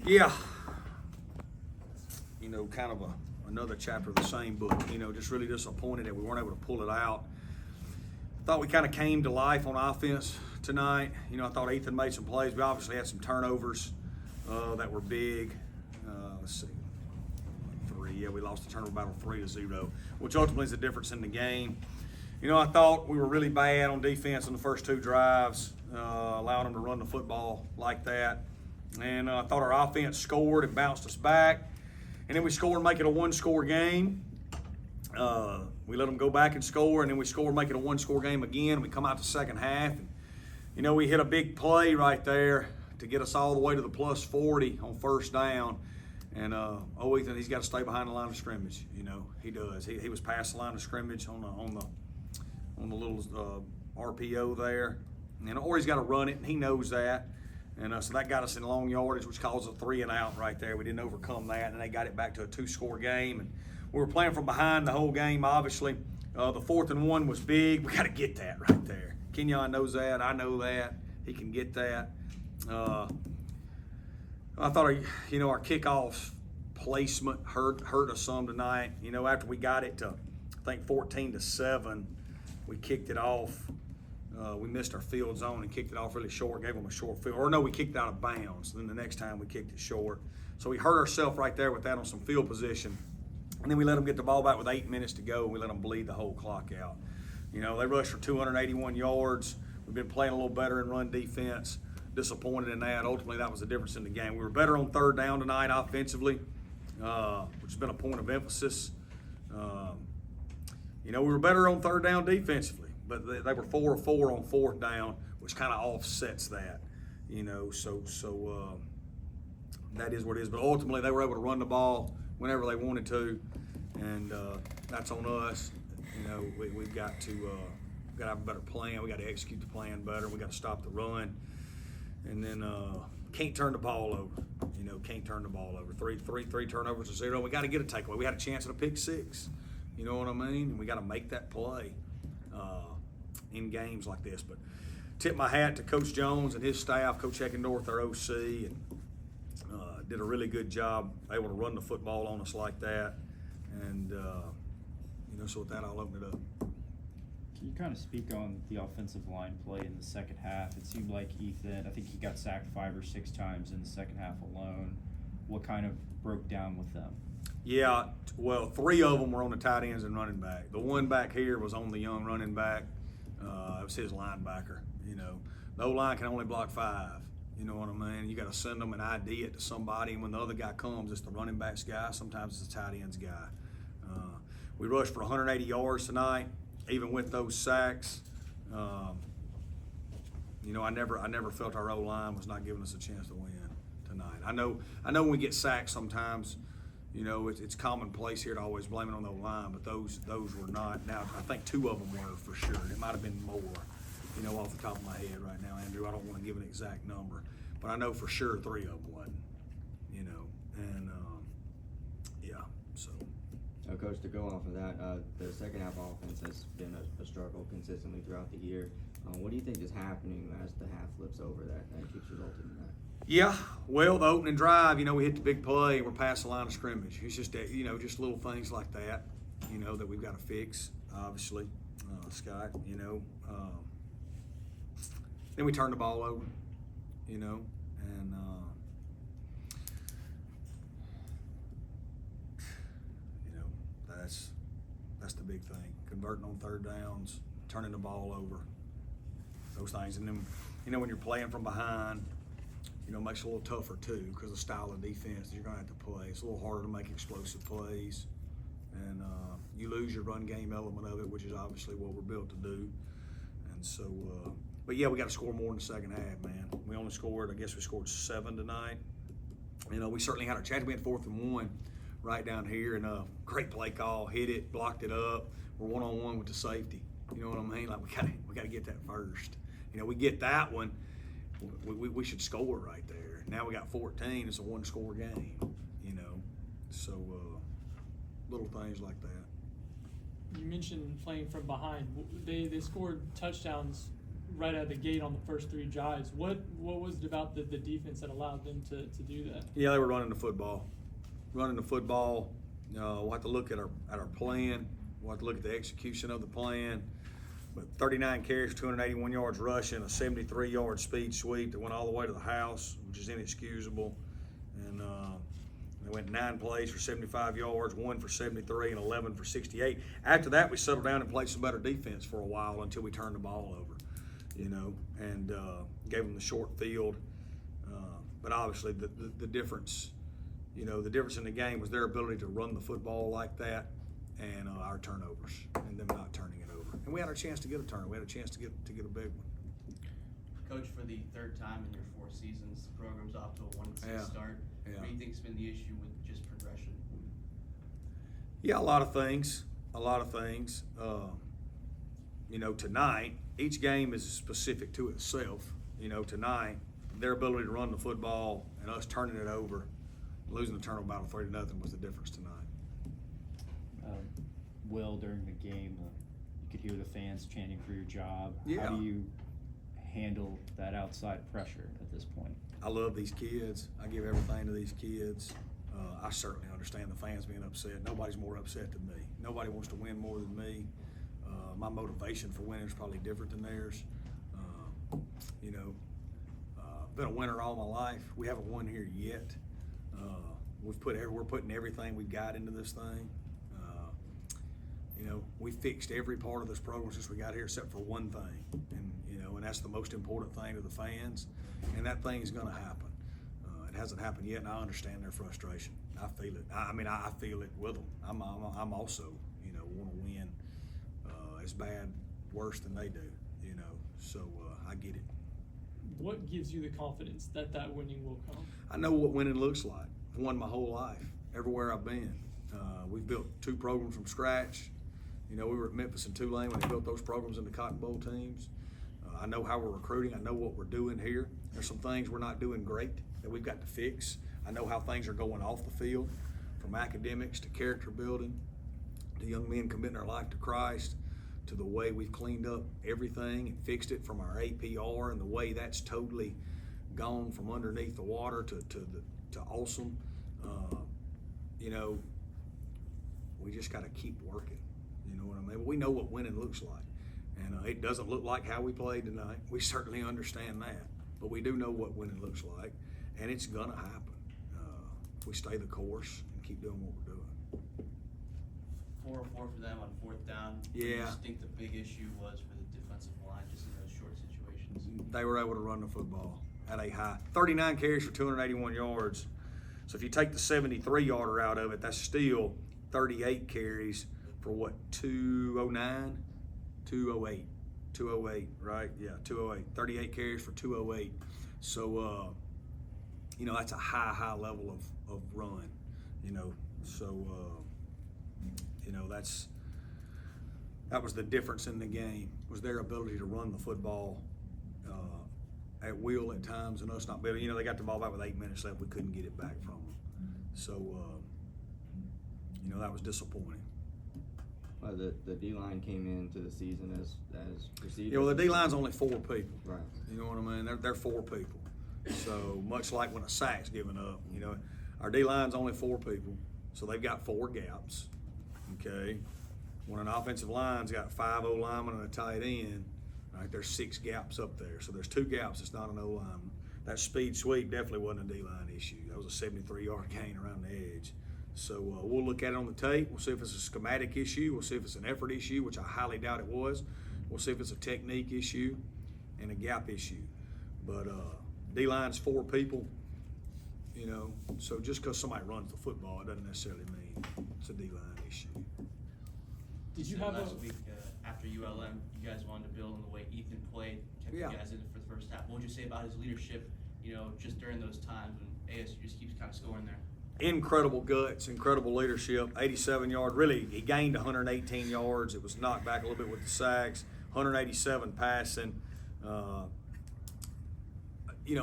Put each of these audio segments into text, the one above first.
Yeah. Kind of another chapter of the same book. Just really disappointed that we weren't able to pull it out. Thought we kind of came to life on offense tonight. I thought Ethan made some plays. We obviously had some turnovers that were big. Let's see. 3. Yeah, we lost the turnover battle 3-0, which ultimately is the difference in the game. I thought we were really bad on defense on the first 2 drives, allowing them to run the football like that. And I thought our offense scored and bounced us back. And then we scored and make it a 1-score game. We let them go back and score, and then we score and make it a 1-score game again. And we come out the second half. And, we hit a big play right there to get us all the way to the plus 40 on first down. And Ethan, he's got to stay behind the line of scrimmage. He does. He was past the line of scrimmage on the little RPO there, or he's got to run it, and he knows that. And so that got us in long yardage, which caused a 3 and out right there. We didn't overcome that, and they got it back to a 2-score game. And we were playing from behind the whole game, obviously. The 4th and 1 was big. We got to get that right there. Kenyon knows that. I know that. He can get that. I thought, our kickoff placement hurt us some tonight. After we got it to, I think, 14-7, we kicked it off. We missed our field zone and kicked it off really short, gave them a short field. Or no, we kicked it out of bounds. Then the next time we kicked it short. So we hurt ourselves right there with that on some field position. And then we let them get the ball back with 8 minutes to go, and we let them bleed the whole clock out. They rushed for 281 yards. We've been playing a little better in run defense. Disappointed in that. Ultimately, that was the difference in the game. We were better on third down tonight offensively, which has been a point of emphasis. We were better on third down defensively, but they were 4 of 4 on fourth down, which kind of offsets that. So that is what it is. But ultimately, they were able to run the ball whenever they wanted to, and that's on us. We've got to have a better plan. We got to execute the plan better. We got to stop the run, and then can't turn the ball over. Can't turn the ball over. Three turnovers to 0. We got to get a takeaway. We had a chance at a pick 6. You know what I mean? And we got to make that play in games like this. But tip my hat to Coach Jones and his staff, Coach Eckendorf, their OC, and did a really good job able to run the football on us like that. And, so with that, I'll open it up. Can you kind of speak on the offensive line play in the second half? It seemed like Ethan, I think he got sacked 5 or 6 times in the second half alone. What kind of broke down with them? Yeah, well, 3 of them were on the tight ends and running back. The one back here was on the young running back. It was his linebacker. The O-line can only block 5. You know what I mean? You got to send them and ID it to somebody, and when the other guy comes, it's the running back's guy. Sometimes it's the tight end's guy. We rushed for 180 yards tonight, even with those sacks. I never felt our O-line was not giving us a chance to win tonight. I know when we get sacked sometimes, it's commonplace here to always blame it on the O-line, but those were not. Now, I think 2 of them were for sure. It might have been more, off the top of my head right now, Andrew. I don't want to give an exact number, but I know for sure 3 of them wasn't, and yeah, so. Coach, to go off of that, the second half offense has been a struggle consistently throughout the year. What do you think is happening as the half flips over that keeps resulting in that? Yeah, well, the opening drive, we hit the big play and we're past the line of scrimmage. It's just, just little things like that, that we've got to fix, obviously, Scott, then we turn the ball over, and that's the big thing. Converting on third downs, turning the ball over, those things. And then, when you're playing from behind, makes it a little tougher too because of the style of defense that you're going to have to play. It's a little harder to make explosive plays. And you lose your run game element of it, which is obviously what we're built to do. And so, but yeah, we got to score more in the second half, man. We only scored, I guess we scored 7 tonight. We certainly had our chance. We had 4th and 1 right down here, and great play call, hit it, blocked it up. We're 1-on-1 with the safety. You know what I mean? Like we got to get that first. We get that one, we should score right there. Now we got 14. It's a 1-score game. So little things like that. You mentioned playing from behind. They scored touchdowns right out of the gate on the first 3 drives. What was it about the defense that allowed them to do that? Yeah, they were running the football. We'll have to look at our plan. We'll have to look at the execution of the plan. But 39 carries, 281 yards rushing, a 73-yard speed sweep that went all the way to the house, which is inexcusable. And they went 9 plays for 75 yards, 1 for 73, and 11 for 68. After that, we settled down and played some better defense for a while until we turned the ball over, and gave them the short field. But obviously, the difference, the difference in the game was their ability to run the football like that, and our turnovers, and them not turning it over. And we had our chance to get a turnover. We had a chance to get a big one. Coach, for the 3rd time in your 4 seasons, the program's off to a 1-6 start. Yeah. What do you think's been the issue with just progression? Yeah, a lot of things. Tonight, each game is specific to itself. Tonight, their ability to run the football and us turning it over, losing the turnover battle 3-0 was the difference tonight. Will, during the game, you could hear the fans chanting for your job. Yeah. How do you handle that outside pressure at this point? I love these kids. I give everything to these kids. I certainly understand the fans being upset. Nobody's more upset than me. Nobody wants to win more than me. My motivation for winning is probably different than theirs. Been a winner all my life. We haven't won here yet. We're putting everything we've got into this thing. We fixed every part of this program since we got here except for one thing, and that's the most important thing to the fans, and that thing's going to happen. It hasn't happened yet, and I understand their frustration. I feel it. I feel it with them. I'm also, want to win as bad, worse than they do, So I get it. What gives you the confidence that winning will come? I know what winning looks like. I've won my whole life, everywhere I've been. We've built 2 programs from scratch. We were at Memphis and Tulane when they built those programs into Cotton Bowl teams. I know how we're recruiting. I know what we're doing here. There's some things we're not doing great that we've got to fix. I know how things are going off the field, from academics to character building, to young men committing their life to Christ, to the way we've cleaned up everything and fixed it from our APR and the way that's totally gone from underneath the water to awesome. We just got to keep working. You know what I mean? We know what winning looks like. And it doesn't look like how we played tonight. We certainly understand that. But we do know what winning looks like. And it's going to happen if we stay the course and keep doing what we're doing. 4-4 for them on 4th down. What do you Yeah. just think the big issue was for the defensive line, just in those short situations? They were able to run the football at a high. 39 carries for 281 yards. So if you take the 73-yarder out of it, that's still 38 carries for what, 209? 208, right? Yeah, 208. 38 carries for 208. So, that's a high level of run, So, that was the difference in the game, was their ability to run the football at will at times and us not better. They got the ball back with 8 minutes left. We couldn't get it back from them. So, that was disappointing. The D-line came into the season as receivers. Yeah, well, the D-line's only 4 people. Right. You know what I mean? They're 4 people. So much like when a sack's given up, our D-line's only 4 people. So they've got 4 gaps, okay? When an offensive line's got 5 O-linemen and a tight end, right, there's 6 gaps up there. So there's 2 gaps, it's not an O-lineman. That speed sweep definitely wasn't a D-line issue. That was a 73-yard gain around the edge. So we'll look at it on the tape. We'll see if it's a schematic issue. We'll see if it's an effort issue, which I highly doubt it was. We'll see if it's a technique issue and a gap issue. But D-line's 4 people, so just because somebody runs the football, it doesn't necessarily mean it's a D-line issue. Did you So have last week after ULM, you guys wanted to build on the way Ethan played, kept Yeah. you guys in it for the first half. What would you say about his leadership, just during those times when ASU just keeps kind of scoring there? Incredible guts, incredible leadership, 87-yard. Really, he gained 118 yards. It was knocked back a little bit with the sacks, 187 passing. He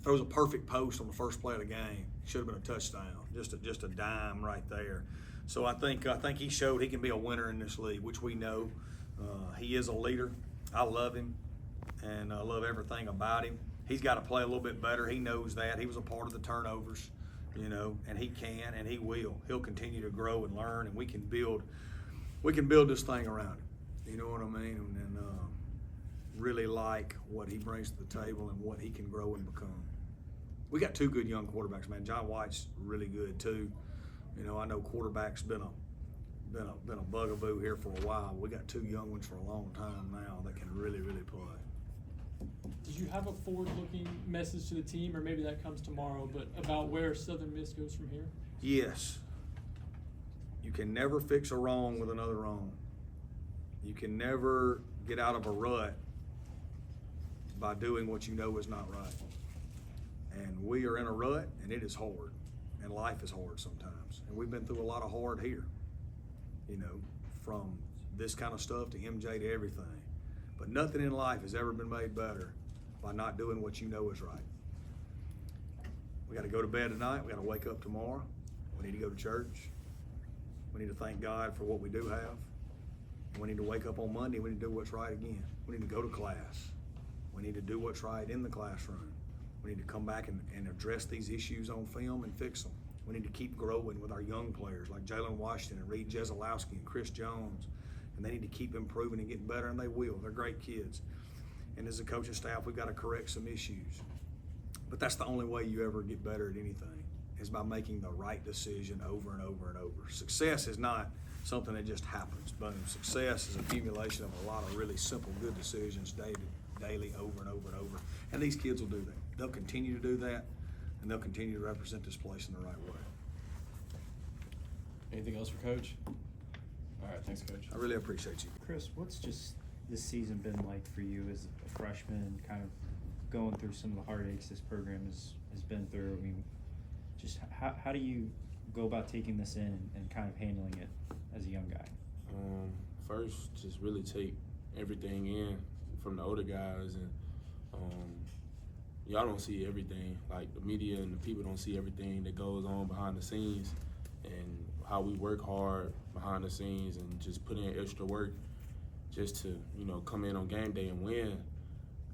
throws a perfect post on the first play of the game. Should have been a touchdown, just a dime right there. So I think he showed he can be a winner in this league, which we know. He is a leader. I love him. and I love everything about him. He's got to play a little bit better. He knows that. He was a part of the turnovers, you know, and he can and he will. He'll continue to grow and learn, and we can build this thing around him. You know what I mean? And really like what he brings to the table and what he can grow and become. We got two good young quarterbacks, man. John White's really good too. You know, I know quarterback's been a bugaboo here for a while. We got two young ones for a long time now that can really, really play. Did you have a forward-looking message to the team, or maybe that comes tomorrow, but about where Southern Miss goes from here? Yes. You can never fix a wrong with another wrong. You can never get out of a rut by doing what you know is not right. And we are in a rut, and it is hard, and life is hard sometimes. And we've been through a lot of hard here, you know, from this kind of stuff to MJ to everything. But nothing in life has ever been made better by not doing what you know is right. We got to go to bed tonight. We got to wake up tomorrow. We need to go to church. We need to thank God for what we do have. And we need to wake up on Monday. We need to do what's right again. We need to go to class. We need to do what's right in the classroom. We need to come back and address these issues on film and fix them. We need to keep growing with our young players like Jalen Washington and Reed Jeselowski and Chris Jones. And they need to keep improving and getting better, and they will. They're great kids. And as a coaching staff, we've got to correct some issues. But that's the only way you ever get better at anything, is by making the right decision over and over and over. Success is not something that just happens. Boom. Success is an accumulation of a lot of really simple, good decisions daily, over and over and over. And these kids will do that. They'll continue to do that, and they'll continue to represent this place in the right way. Anything else for Coach? All right, thanks, Coach. I really appreciate you. Chris, what's just this season been like for you as a freshman, kind of going through some of the heartaches this program has been through? I mean, just how do you go about taking this in and kind of handling it as a young guy? First, just really take everything in from the older guys, and y'all don't see everything. Like, the media and the people don't see everything that goes on behind the scenes, and how we work hard behind the scenes and just put in extra work just to, you know, come in on game day and win.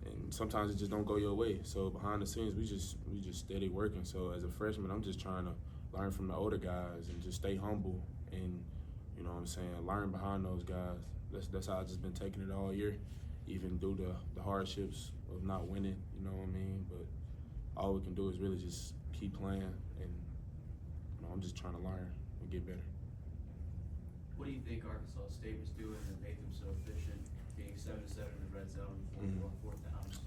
And sometimes it just don't go your way. So behind the scenes, we just steady working. So as a freshman, I'm just trying to learn from the older guys and just stay humble and, you know what I'm saying, learn behind those guys. That's how I've just been taking it all year, even through the hardships of not winning, you know what I mean? But all we can do is really just keep playing, and, you know, I'm just trying to learn and get better. What do you think Arkansas State was doing that made them so efficient, being 7-7 in the red zone, on fourth downs?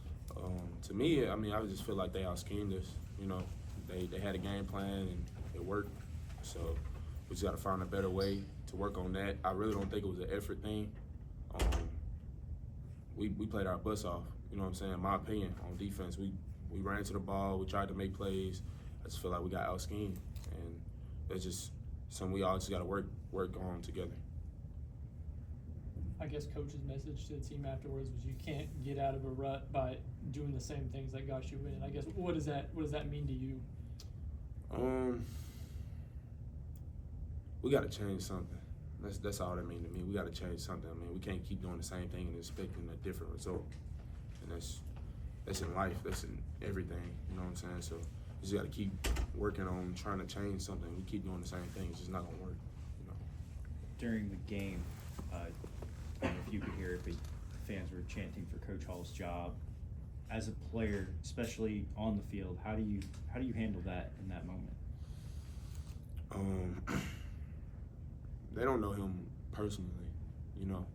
To me, I mean, I just feel like they out-schemed us. You know, they had a game plan and it worked. So we just got to find a better way to work on that. I really don't think it was an effort thing. We played our butts off. You know what I'm saying? In my opinion, on defense, we ran to the ball. We tried to make plays. I just feel like we got out-schemed, and it's just something we all just got to work on together. I guess Coach's message to the team afterwards was you can't get out of a rut by doing the same things that got you in. I guess what does that mean to you? We got to change something. That's all that means to me. We got to change something. I mean, we can't keep doing the same thing and expecting a different result. And that's in life. That's in everything. You know what I'm saying? So we just got to keep working on trying to change something. We keep doing the same thing. It's just not gonna work. You know. During the game, I don't know if you could hear it, but fans were chanting for Coach Hall's job. As a player, especially on the field, how do you handle that in that moment? They don't know him personally, you know.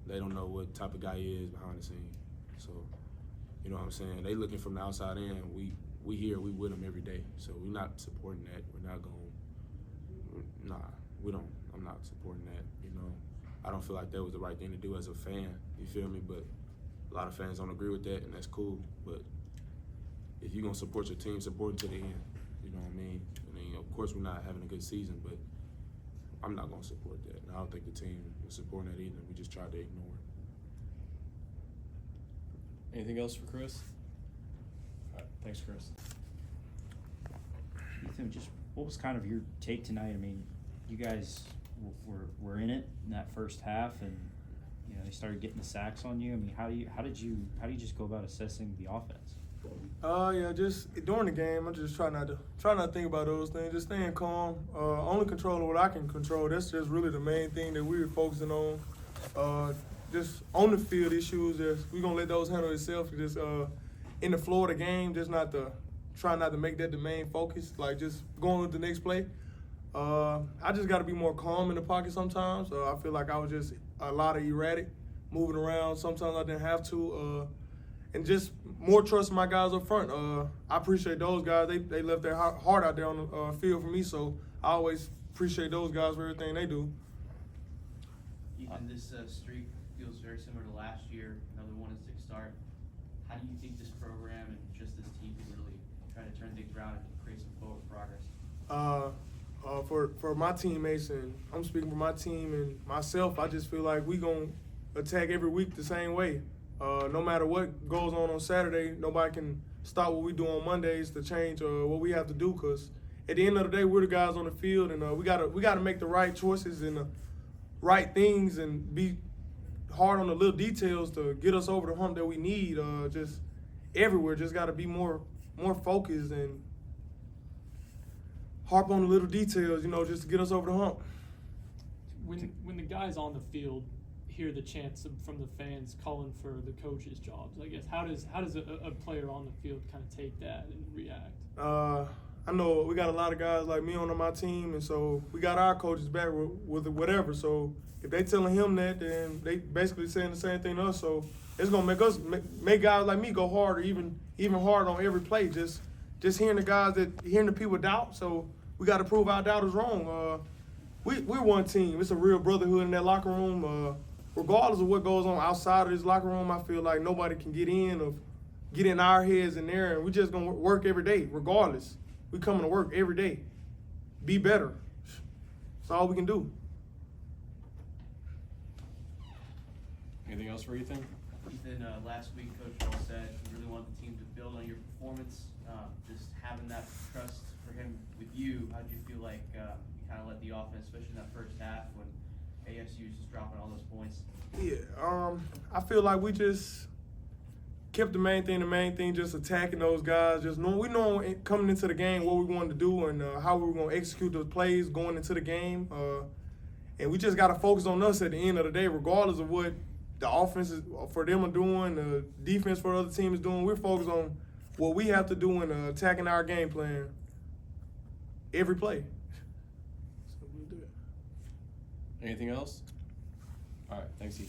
They don't know what type of guy he is behind the scenes. So, you know what I'm saying? They looking from the outside in. We here, we with him every day. So we're not supporting that. We're not going, I'm not supporting that, you know. I don't feel like that was the right thing to do as a fan, you feel me? But a lot of fans don't agree with that, and that's cool. But if you're gonna support your team, support it to the end, you know what I mean? I mean, of course we're not having a good season, but I'm not gonna support that. And I don't think the team was supporting that either. We just tried to ignore it. Anything else for Chris? All right, thanks, Chris. Ethan, just what was kind of your take tonight? I mean, you guys were in it in that first half, and you know they started getting the sacks on you. I mean, how do you just go about assessing the offense? Yeah, just during the game, I just try not to think about those things. Just staying calm. Only controlling what I can control. That's just really the main thing that we were focusing on. Just on the field issues, we're gonna let those handle itself. Just in the flow of the game, just try not to make that the main focus. Like just going with the next play. I just got to be more calm in the pocket sometimes. I feel like I was just a lot of erratic, moving around. Sometimes I didn't have to. And just more trust in my guys up front. I appreciate those guys. They left their heart out there on the field for me, so I always appreciate those guys for everything they do. Ethan, this streak feels very similar to last year, another 1-6 start. How do you think this program and just this team can really try to turn things around and create some forward progress? For my teammates, and I'm speaking for my team and myself, I just feel like we gonna attack every week the same way. No matter what goes on Saturday, nobody can stop what we do on Mondays to change what we have to do. Cause at the end of the day, we're the guys on the field, and we gotta make the right choices and the right things, and be hard on the little details to get us over the hump that we need. Just everywhere, just gotta be more focused and harp on the little details, just to get us over the hump. When the guys on the field hear the chants from the fans calling for the coaches' jobs, I guess how does a player on the field kind of take that and react? I know we got a lot of guys like me on my team, and so we got our coaches back with whatever. So if they telling him that, then they basically saying the same thing to us. So it's gonna make guys like me go harder, even harder on every play. Just hearing the people doubt. So we got to prove our doubters wrong. We're one team. It's a real brotherhood in that locker room. Regardless of what goes on outside of this locker room, I feel like nobody can get in our heads in there, and we just gonna work every day, regardless. We coming to work every day. Be better. That's all we can do. Anything else for Ethan? Ethan, last week Coach Hall said he really wanted the team to build on your performance. Just having that trust for him with you, how did you feel like you kind of led the offense, especially in that first half when ASU was just dropping all those points? Yeah, I feel like we just kept the main thing, just attacking those guys. Just we know coming into the game what we wanted to do and how we were going to execute those plays going into the game. And we just got to focus on us at the end of the day, regardless of what the offense is for them are doing, the defense for the other team is doing. We're focused on what we have to do in attacking our game plan every play. So we do it. Anything else? All right, thanks, Ethan.